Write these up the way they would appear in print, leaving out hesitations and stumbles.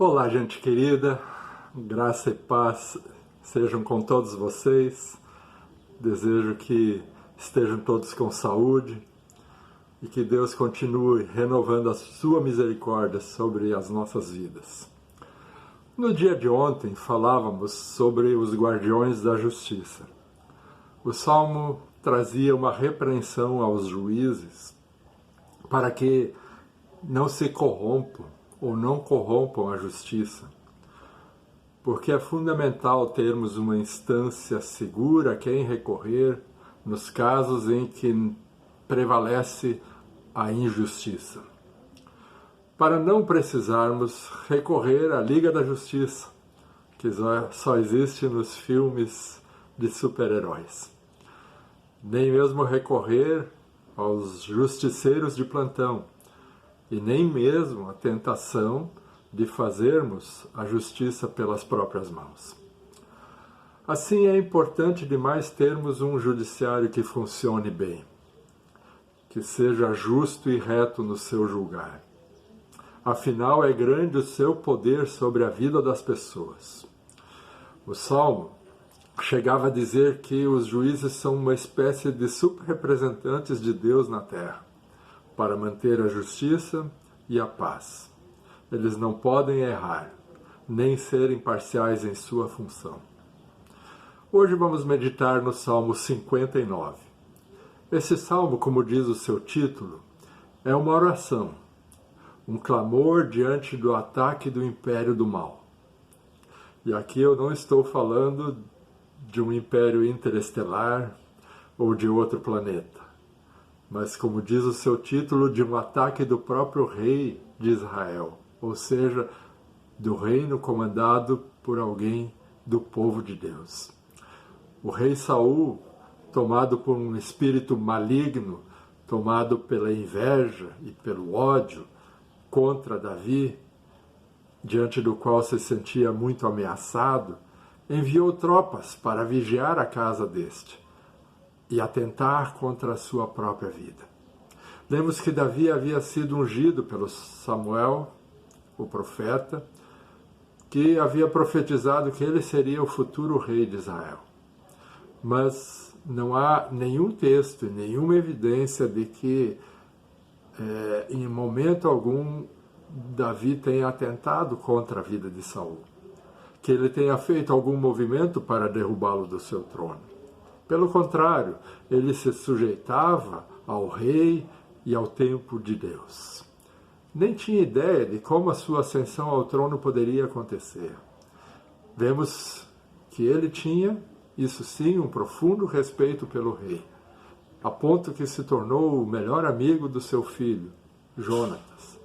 Olá, gente querida, graça e paz sejam com todos vocês. Desejo que estejam todos com saúde e que Deus continue renovando a sua misericórdia sobre as nossas vidas. No dia de ontem falávamos sobre os guardiões da justiça. O Salmo trazia uma repreensão aos juízes para que não se corrompam ou não corrompam a justiça, porque é fundamental termos uma instância segura a quem recorrer nos casos em que prevalece a injustiça, para não precisarmos recorrer à Liga da Justiça, que só existe nos filmes de super-heróis, nem mesmo recorrer aos justiceiros de plantão, e nem mesmo a tentação de fazermos a justiça pelas próprias mãos. Assim, é importante demais termos um judiciário que funcione bem, que seja justo e reto no seu julgar. Afinal, é grande o seu poder sobre a vida das pessoas. O Salmo chegava a dizer que os juízes são uma espécie de subrepresentantes de Deus na terra, para manter a justiça e a paz. Eles não podem errar, nem ser imparciais em sua função. Hoje vamos meditar no Salmo 59. Esse salmo, como diz o seu título, é uma oração, um clamor diante do ataque do império do mal. E aqui eu não estou falando de um império interestelar ou de outro planeta, mas, como diz o seu título, de um ataque do próprio rei de Israel, ou seja, do reino comandado por alguém do povo de Deus. O rei Saul, tomado por um espírito maligno, tomado pela inveja e pelo ódio contra Davi, diante do qual se sentia muito ameaçado, enviou tropas para vigiar a casa deste e atentar contra a sua própria vida. Lemos que Davi havia sido ungido pelo Samuel, o profeta, que havia profetizado que ele seria o futuro rei de Israel. Mas não há nenhum texto, nenhuma evidência de que, em momento algum, Davi tenha atentado contra a vida de Saul, que ele tenha feito algum movimento para derrubá-lo do seu trono. Pelo contrário, ele se sujeitava ao rei e ao tempo de Deus. Nem tinha ideia de como a sua ascensão ao trono poderia acontecer. Vemos que ele tinha, isso sim, um profundo respeito pelo rei, a ponto que se tornou o melhor amigo do seu filho, Jonatas.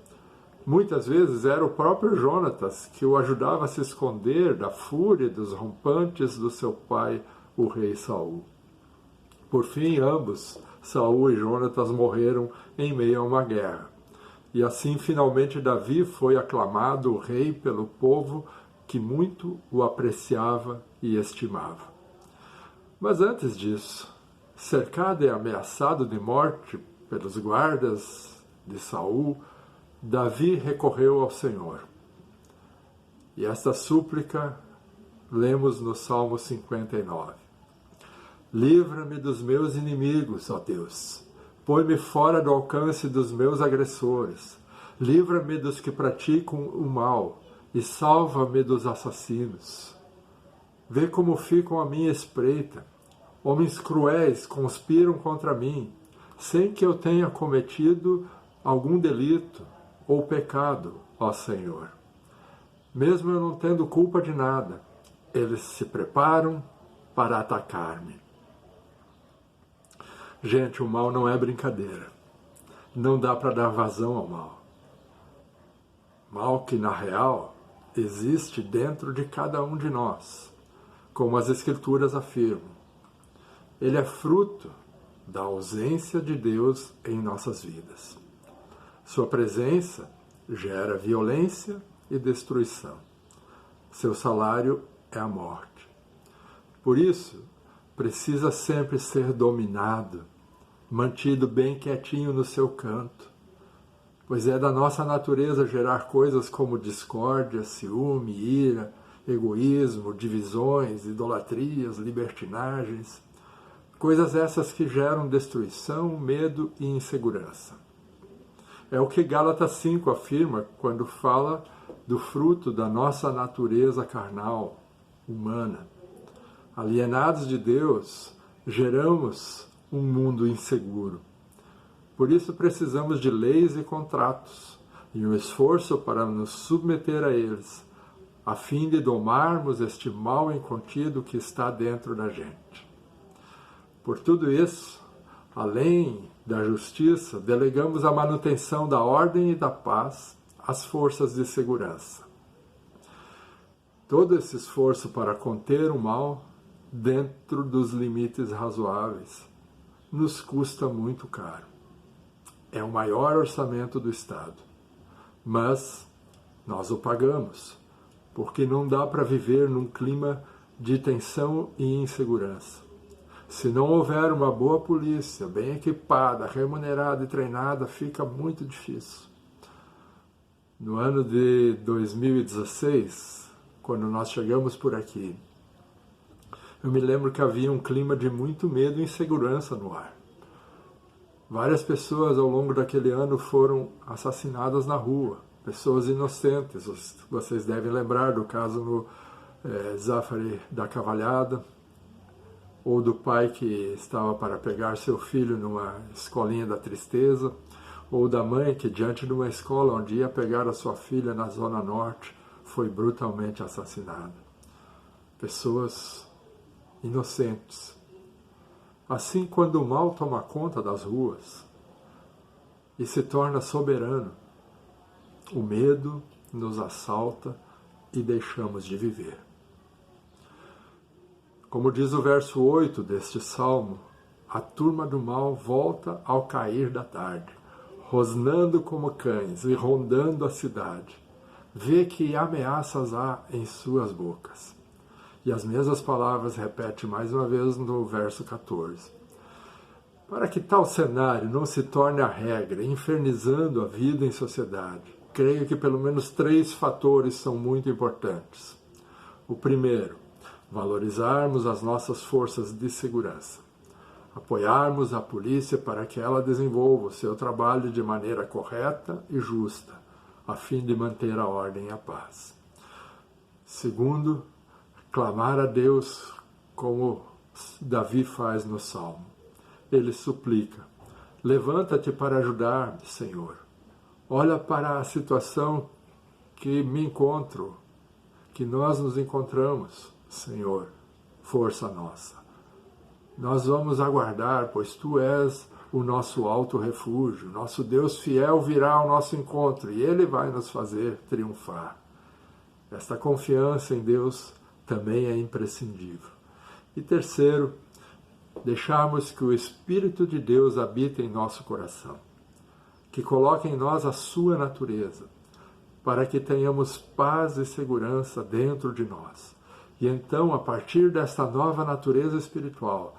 Muitas vezes era o próprio Jonatas que o ajudava a se esconder da fúria dos rompantes do seu pai, o rei Saul. Por fim, ambos, Saul e Jonatas, morreram em meio a uma guerra. E assim, finalmente, Davi foi aclamado rei pelo povo que muito o apreciava e estimava. Mas antes disso, cercado e ameaçado de morte pelos guardas de Saul, Davi recorreu ao Senhor. E esta súplica lemos no Salmo 59. Livra-me dos meus inimigos, ó Deus. Põe-me fora do alcance dos meus agressores. Livra-me dos que praticam o mal e salva-me dos assassinos. Vê como ficam à minha espreita. Homens cruéis conspiram contra mim, sem que eu tenha cometido algum delito ou pecado, ó Senhor. Mesmo eu não tendo culpa de nada, eles se preparam para atacar-me. Gente, o mal não é brincadeira. Não dá para dar vazão ao mal. Mal que, na real, existe dentro de cada um de nós, como as Escrituras afirmam. Ele é fruto da ausência de Deus em nossas vidas. Sua presença gera violência e destruição. Seu salário é a morte. Por isso, precisa sempre ser dominado, mantido bem quietinho no seu canto, pois é da nossa natureza gerar coisas como discórdia, ciúme, ira, egoísmo, divisões, idolatrias, libertinagens, coisas essas que geram destruição, medo e insegurança. É o que Gálatas 5 afirma quando fala do fruto da nossa natureza carnal, humana. Alienados de Deus, geramos um mundo inseguro. Por isso precisamos de leis e contratos, e um esforço para nos submeter a eles, a fim de domarmos este mal incontido que está dentro da gente. Por tudo isso, além da justiça, delegamos a manutenção da ordem e da paz às forças de segurança. Todo esse esforço para conter o mal dentro dos limites razoáveis nos custa muito caro. É o maior orçamento do Estado, mas nós o pagamos, porque não dá para viver num clima de tensão e insegurança. Se não houver uma boa polícia, bem equipada, remunerada e treinada, fica muito difícil. No ano de 2016, quando nós chegamos por aqui, eu me lembro que havia um clima de muito medo e insegurança no ar. Várias pessoas ao longo daquele ano foram assassinadas na rua, pessoas inocentes. Vocês devem lembrar do caso no Zafari da Cavalhada, ou do pai que estava para pegar seu filho numa escolinha da tristeza, ou da mãe que, diante de uma escola onde ia pegar a sua filha na Zona Norte, foi brutalmente assassinada. Pessoas inocentes. Assim, quando o mal toma conta das ruas e se torna soberano, o medo nos assalta e deixamos de viver. Como diz o verso 8 deste salmo, a turma do mal volta ao cair da tarde, rosnando como cães e rondando a cidade. Vê que ameaças há em suas bocas. E as mesmas palavras repete mais uma vez no verso 14. Para que tal cenário não se torne a regra, infernizando a vida em sociedade, creio que pelo menos 3 fatores são muito importantes. O primeiro, valorizarmos as nossas forças de segurança. Apoiarmos a polícia para que ela desenvolva o seu trabalho de maneira correta e justa, a fim de manter a ordem e a paz. Segundo, clamar a Deus como Davi faz no Salmo. Ele suplica: levanta-te para ajudar-me, Senhor. Olha para a situação que me encontro, que nós nos encontramos, Senhor, força nossa. Nós vamos aguardar, pois Tu és o nosso alto refúgio. Nosso Deus fiel virá ao nosso encontro e Ele vai nos fazer triunfar. Esta confiança em Deus também é imprescindível. E terceiro, deixarmos que o Espírito de Deus habite em nosso coração, que coloque em nós a sua natureza, para que tenhamos paz e segurança dentro de nós. E então, a partir desta nova natureza espiritual,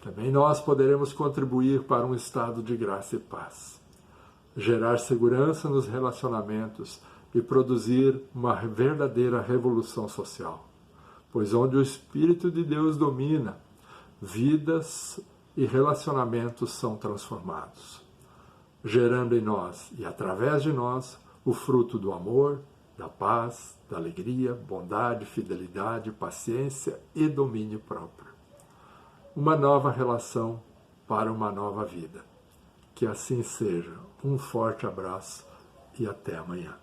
também nós poderemos contribuir para um estado de graça e paz, gerar segurança nos relacionamentos e produzir uma verdadeira revolução social. Pois onde o Espírito de Deus domina, vidas e relacionamentos são transformados, gerando em nós e através de nós o fruto do amor, da paz, da alegria, bondade, fidelidade, paciência e domínio próprio. Uma nova relação para uma nova vida. Que assim seja. Um forte abraço e até amanhã.